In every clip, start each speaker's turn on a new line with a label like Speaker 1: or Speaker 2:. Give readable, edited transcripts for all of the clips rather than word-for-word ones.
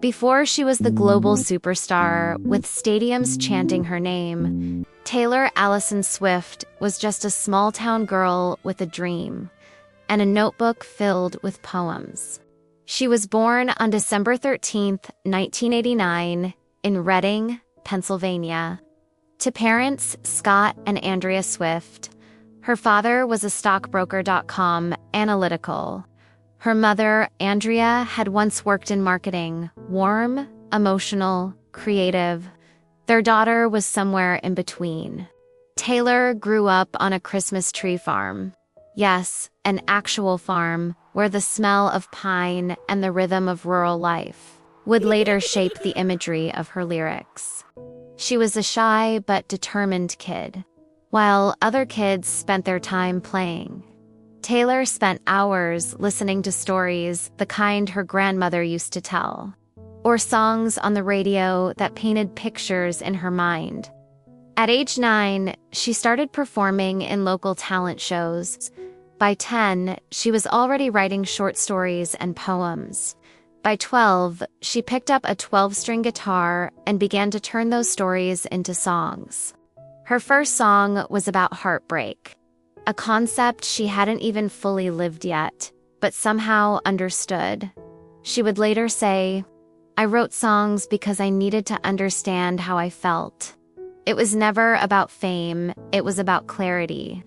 Speaker 1: Before she was the global superstar with stadiums chanting her name, Taylor Allison Swift was just a small-town girl with a dream and a notebook filled with poems. She was born on December 13, 1989, in Reading, Pennsylvania, to parents Scott and Andrea Swift. Her father was a stockbroker.com analytical. Her mother, Andrea, had once worked in marketing, warm, emotional, creative. Their daughter was somewhere in between. Taylor grew up on a Christmas tree farm. Yes, an actual farm where the smell of pine and the rhythm of rural life would later shape the imagery of her lyrics. She was a shy but determined kid, while other kids spent their time playing. Taylor spent hours listening to stories the kind her grandmother used to tell, or songs on the radio that painted pictures in her mind. At age 9, she started performing in local talent shows. By 10, she was already writing short stories and poems. By 12, she picked up a 12-string guitar and began to turn those stories into songs. Her first song was about heartbreak, a concept she hadn't even fully lived yet, but somehow understood. She would later say, "I wrote songs because I needed to understand how I felt." It was never about fame, it was about clarity.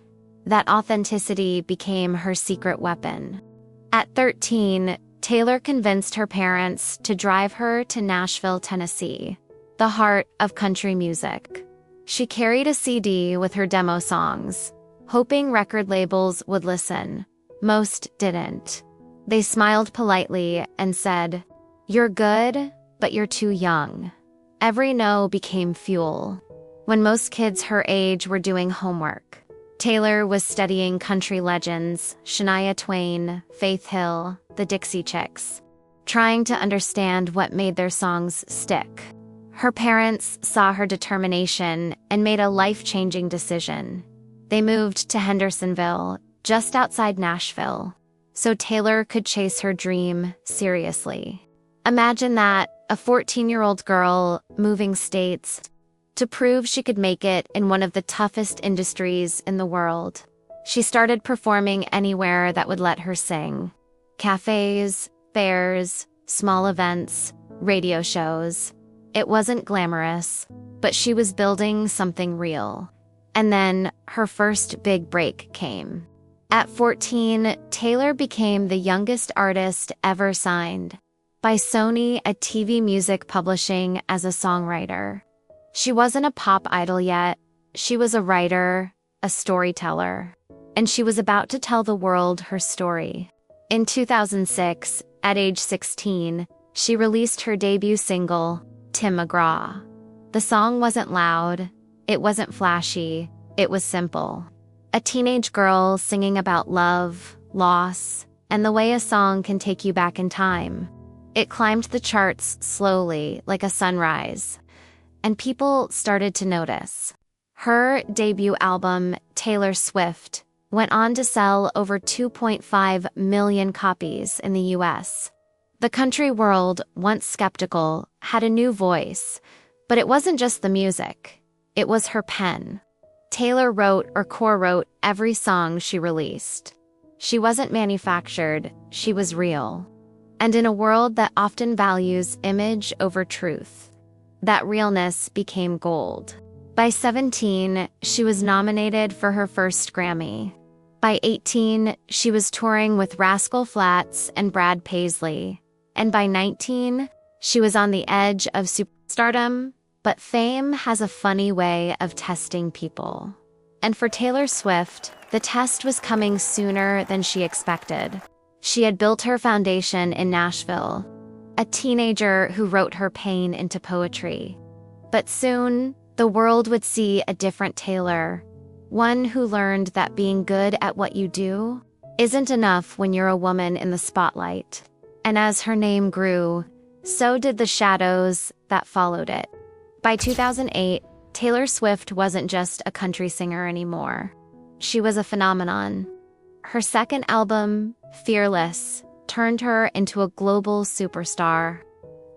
Speaker 1: That authenticity became her secret weapon. At 13, Taylor convinced her parents to drive her to Nashville, Tennessee, the heart of country music. She carried a CD with her demo songs, hoping record labels would listen. Most didn't. They smiled politely and said, "You're good, but you're too young." Every no became fuel. When most kids her age were doing homework, Taylor was studying country legends, Shania Twain, Faith Hill, the Dixie Chicks, trying to understand what made their songs stick. Her parents saw her determination and made a life-changing decision. They moved to Hendersonville, just outside Nashville, so Taylor could chase her dream seriously. Imagine that, a 14-year-old girl moving states to prove she could make it in one of the toughest industries in the world. She started performing anywhere that would let her sing. Cafes, fairs, small events, radio shows. It wasn't glamorous, but she was building something real. And then her first big break came. At 14, Taylor became the youngest artist ever signed by Sony at TV Music Publishing as a songwriter. She wasn't a pop idol yet. She was a writer, a storyteller, and she was about to tell the world her story. In 2006, at age 16, she released her debut single, Tim McGraw. The song wasn't loud, it wasn't flashy, it was simple. A teenage girl singing about love, loss, and the way a song can take you back in time. It climbed the charts slowly, like a sunrise, and people started to notice. Her debut album, Taylor Swift, went on to sell over 2.5 million copies in the US. The country world, once skeptical, had a new voice, but it wasn't just the music. It was her pen. Taylor wrote or co-wrote every song she released. She wasn't manufactured, she was real. And in a world that often values image over truth, that realness became gold. By 17, she was nominated for her first Grammy. By 18, she was touring with Rascal Flatts and Brad Paisley. And by 19, she was on the edge of superstardom, but fame has a funny way of testing people. And for Taylor Swift, the test was coming sooner than she expected. She had built her foundation in Nashville, a teenager who wrote her pain into poetry. But soon, the world would see a different Taylor, one who learned that being good at what you do isn't enough when you're a woman in the spotlight. And as her name grew, so did the shadows that followed it. By 2008, Taylor Swift wasn't just a country singer anymore. She was a phenomenon. Her second album, Fearless, turned her into a global superstar.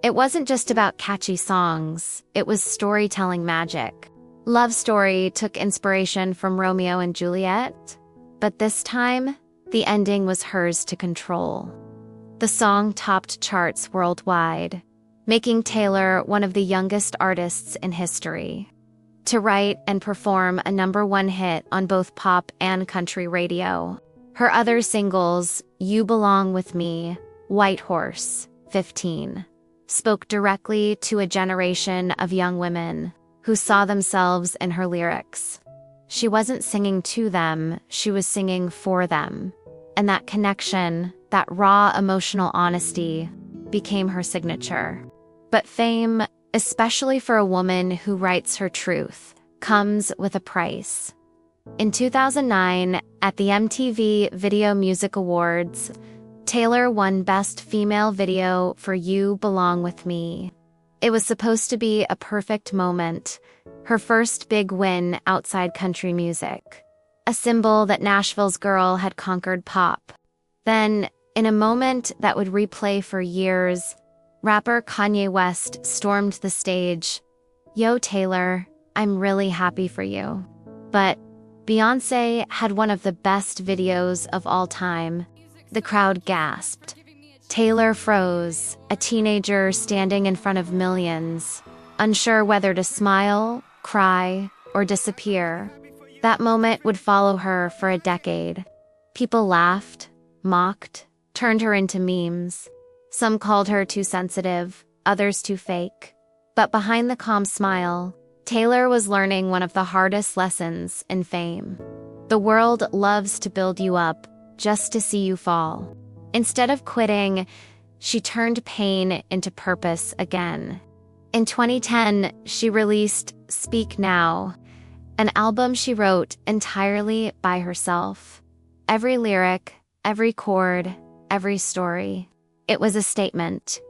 Speaker 1: It wasn't just about catchy songs, it was storytelling magic. Love Story took inspiration from Romeo and Juliet, but this time, the ending was hers to control. The song topped charts worldwide, making Taylor one of the youngest artists in history. To write and perform a #1 hit on both pop and country radio. Her other singles, You Belong With Me, White Horse, 15, spoke directly to a generation of young women who saw themselves in her lyrics. She wasn't singing to them, she was singing for them. And that connection, that raw emotional honesty, became her signature. But fame, especially for a woman who writes her truth, comes with a price. In 2009, at the MTV Video Music Awards, Taylor won Best Female Video for You Belong With Me. It was supposed to be a perfect moment, her first big win outside country music. A symbol that Nashville's girl had conquered pop. Then, in a moment that would replay for years, rapper Kanye West stormed the stage. Yo, Taylor, I'm really happy for you. But Beyoncé had one of the best videos of all time. The crowd gasped. Taylor froze, a teenager standing in front of millions, unsure whether to smile, cry, or disappear. That moment would follow her for a decade. People laughed, mocked, turned her into memes. Some called her too sensitive, others too fake. But behind the calm smile, Taylor was learning one of the hardest lessons in fame. The world loves to build you up just to see you fall. Instead of quitting, she turned pain into purpose again. In 2010, she released Speak Now, an album she wrote entirely by herself. Every lyric, every chord, every story. It was a statement.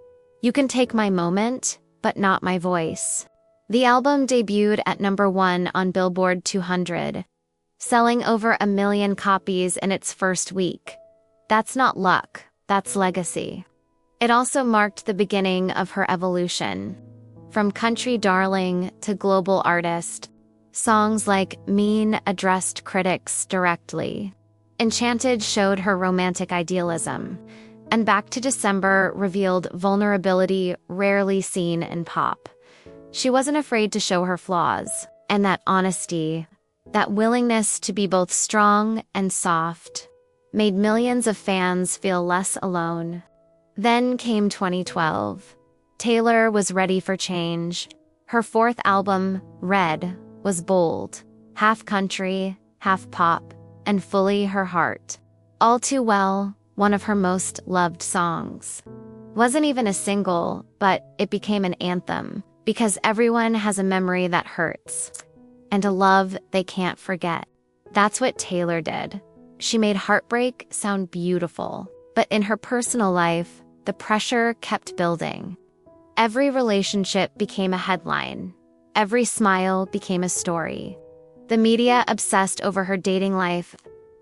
Speaker 1: You can take my moment, but not my voice. The album debuted at #1 on Billboard 200, selling over 1 million copies in its first week. That's not luck, that's legacy. It also marked the beginning of her evolution. From country darling to global artist, songs like Mean addressed critics directly. Enchanted showed her romantic idealism, and Back to December revealed vulnerability rarely seen in pop. She wasn't afraid to show her flaws, and that honesty, that willingness to be both strong and soft, made millions of fans feel less alone. Then came 2012. Taylor was ready for change. Her fourth album, Red, was bold, half country, half pop, and fully her heart. All Too Well, one of her most loved songs. Wasn't even a single, but it became an anthem, because everyone has a memory that hurts, and a love they can't forget. That's what Taylor did. She made heartbreak sound beautiful, but in her personal life, the pressure kept building. Every relationship became a headline. Every smile became a story. The media obsessed over her dating life,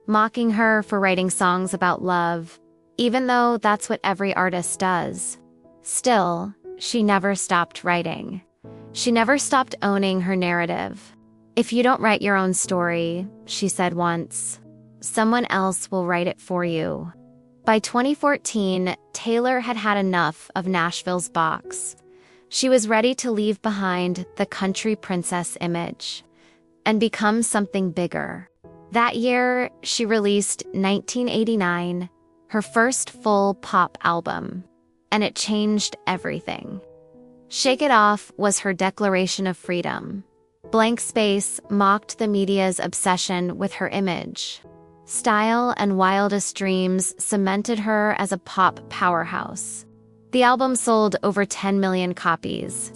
Speaker 1: mocking her for writing songs about love, even though that's what every artist does. Still, she never stopped writing. She never stopped owning her narrative. If you don't write your own story, she said once, someone else will write it for you. By 2014, Taylor had had enough of Nashville's box. She was ready to leave behind the country princess image and become something bigger. That year, she released 1989, her first full pop album, and it changed everything. Shake It Off was her declaration of freedom. Blank Space mocked the media's obsession with her image. Style and Wildest Dreams cemented her as a pop powerhouse. The album sold over 10 million copies,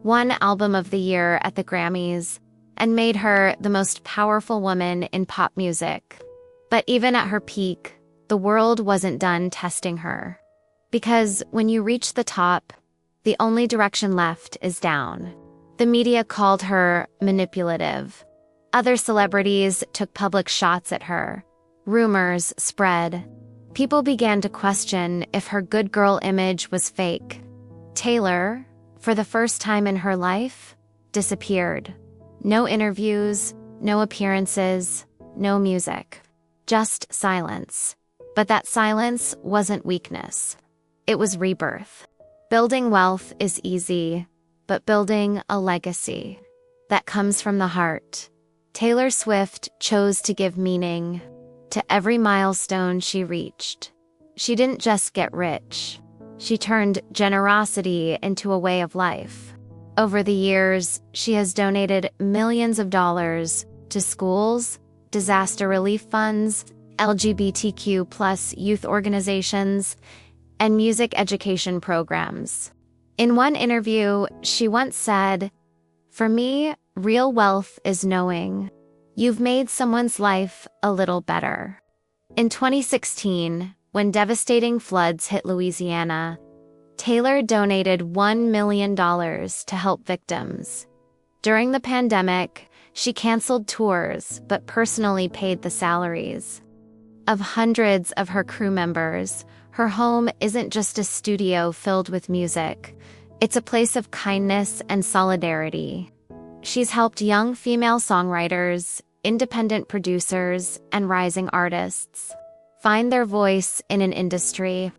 Speaker 1: won Album of the Year at the Grammys, and made her the most powerful woman in pop music. But even at her peak, the world wasn't done testing her. Because when you reach the top, the only direction left is down. The media called her manipulative. Other celebrities took public shots at her. Rumors spread. People began to question if her good girl image was fake. Taylor, for the first time in her life, disappeared. No interviews, no appearances, no music. Just silence. But that silence wasn't weakness. It was rebirth. Building wealth is easy, but building a legacy that comes from the heart. Taylor Swift chose to give meaning to every milestone she reached. She didn't just get rich. She turned generosity into a way of life. Over the years, she has donated millions of dollars to schools, disaster relief funds, LGBTQ+ youth organizations, and music education programs. In one interview, she once said, "For me, real wealth is knowing you've made someone's life a little better." In 2016, when devastating floods hit Louisiana, Taylor donated $1 million to help victims. During the pandemic, she canceled tours but personally paid the salaries of hundreds of her crew members. Her home isn't just a studio filled with music. It's a place of kindness and solidarity. She's helped young female songwriters, independent producers, and rising artists find their voice in an industry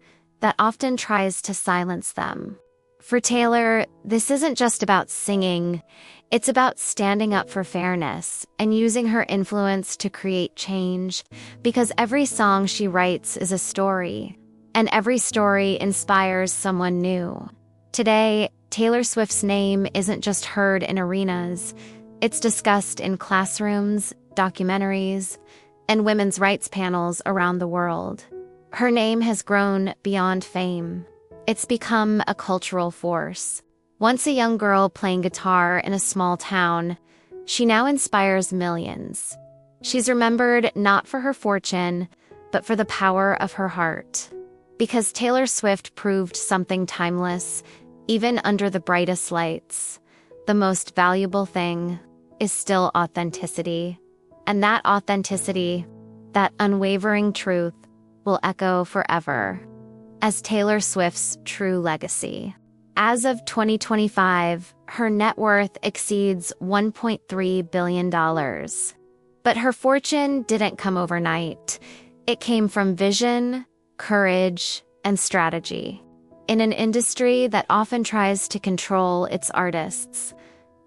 Speaker 1: that often tries to silence them. For Taylor, this isn't just about singing. It's about standing up for fairness and using her influence to create change, because every song she writes is a story, and every story inspires someone new. Today, Taylor Swift's name isn't just heard in arenas. It's discussed in classrooms, documentaries, and women's rights panels around the world. Her name has grown beyond fame. It's become a cultural force. Once a young girl playing guitar in a small town, she now inspires millions. She's remembered not for her fortune, but for the power of her heart. Because Taylor Swift proved something timeless, even under the brightest lights. The most valuable thing is still authenticity. And that authenticity, that unwavering truth, will echo forever as Taylor Swift's true legacy. As of 2025, her net worth exceeds $1.3 billion. But her fortune didn't come overnight. It came from vision, courage, and strategy. In an industry that often tries to control its artists,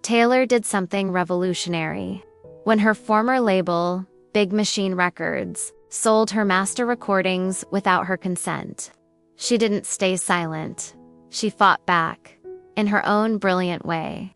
Speaker 1: Taylor did something revolutionary. When her former label, Big Machine Records, sold her master recordings without her consent, she didn't stay silent. She fought back, in her own brilliant way.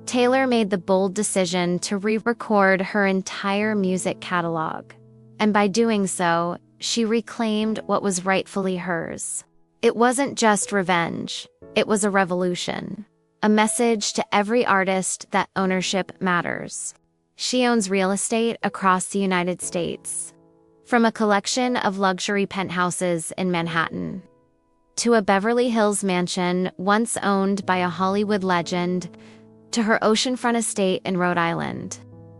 Speaker 1: Taylor made the bold decision to re-record her entire music catalog, and by doing so, she reclaimed what was rightfully hers. It wasn't just revenge, it was a revolution, a message to every artist that ownership matters. She owns real estate across the United States, from a collection of luxury penthouses in Manhattan to a Beverly Hills mansion once owned by a Hollywood legend, to her oceanfront estate in Rhode Island.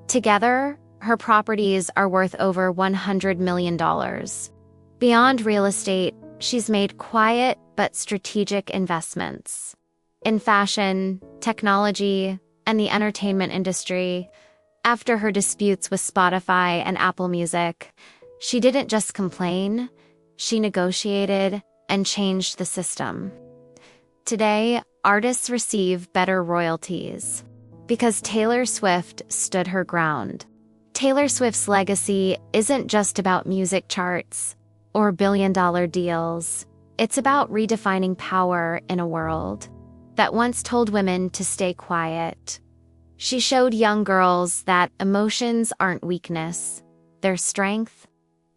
Speaker 1: Together, her properties are worth over $100 million. Beyond real estate, she's made quiet but strategic investments in fashion, technology, and the entertainment industry. After her disputes with Spotify and Apple Music, she didn't just complain, she negotiated and changed the system. Today, artists receive better royalties because Taylor Swift stood her ground. Taylor Swift's legacy isn't just about music charts or billion-dollar deals. It's about redefining power in a world that once told women to stay quiet. She showed young girls that emotions aren't weakness, they're strength.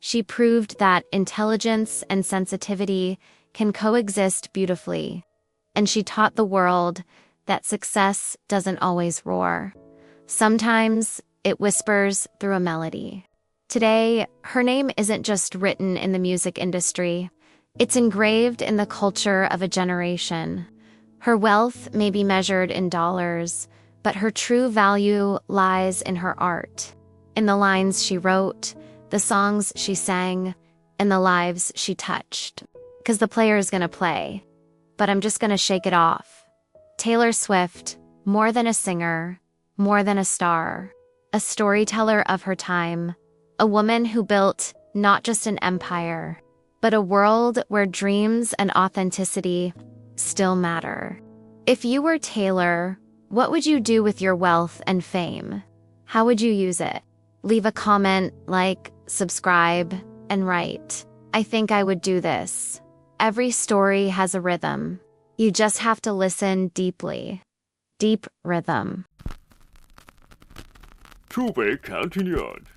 Speaker 1: She proved that intelligence and sensitivity can coexist beautifully. And she taught the world that success doesn't always roar. Sometimes it whispers through a melody. Today, her name isn't just written in the music industry. It's engraved in the culture of a generation. Her wealth may be measured in dollars, but her true value lies in her art, in the lines she wrote, the songs she sang, and the lives she touched. Because the player is going to play. but I'm just gonna shake it off. Taylor Swift, more than a singer, more than a star, a storyteller of her time, a woman who built not just an empire, but a world where dreams and authenticity still matter. If you were Taylor, what would you do with your wealth and fame? How would you use it? Leave a comment, like, subscribe, and write. I think I would do this. Every story has a rhythm. You just have to listen deeply. Deep rhythm.
Speaker 2: To be continued.